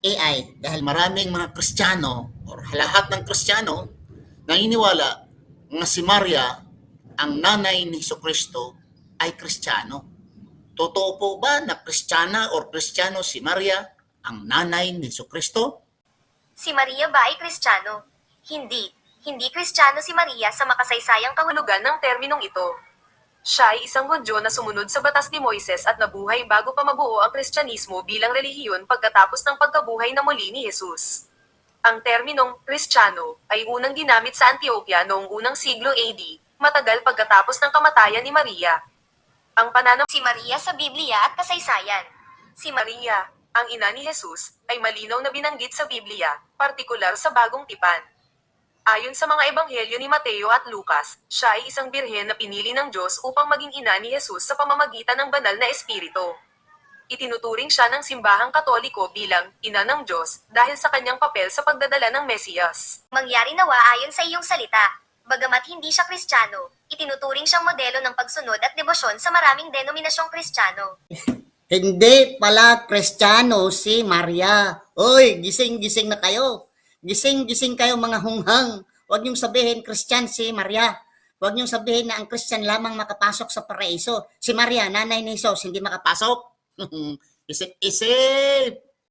AI dahil maraming mga Kristiyano or lahat ng Kristiyano naniniwala na si Maria, ang nanay ni Jesucristo, ay Kristiyano. Totoo po ba na Kristiyana or Kristiyano si Maria, ang nanay ni Jesucristo? Si Maria ba ay Kristiyano? Hindi. Hindi Kristiyano si Maria sa makasaysayang kahulugan ng terminong ito. Siya ay isang Hudyo na sumunod sa batas ni Moises at nabuhay bago pa mabuo ang Kristyanismo bilang relihiyon pagkatapos ng pagkabuhay na muli ni Jesus. Ang terminong Kristiyano ay unang ginamit sa Antioquia noong unang siglo AD, matagal pagkatapos ng kamatayan ni Maria. Ang pananaw si Maria sa Biblia at kasaysayan. Si Maria, ang ina ni Jesus, ay malinaw na binanggit sa Biblia, partikular sa Bagong Tipan. Ayon sa mga ebanghelyo ni Mateo at Lucas, siya ay isang birhen na pinili ng Diyos upang maging ina ni Jesus sa pamamagitan ng banal na espiritu. Itinuturing siya ng simbahang Katoliko bilang ina ng Diyos dahil sa kanyang papel sa pagdadala ng Mesiyas. Mangyari nawa ayon sa iyong salita. Bagamat hindi siya Kristiyano, itinuturing siyang modelo ng pagsunod at debosyon sa maraming denominasyong Kristiyano. Hindi pala Kristiyano si Maria. Oy, gising-gising na kayo. Gising-gising kayo mga hunghang. Huwag niyong sabihin Christian si Maria. Huwag niyong sabihin na ang Christian lamang makapasok sa paraiso. Si Maria, nanay ni Jesus, hindi makapasok. Isip-isip!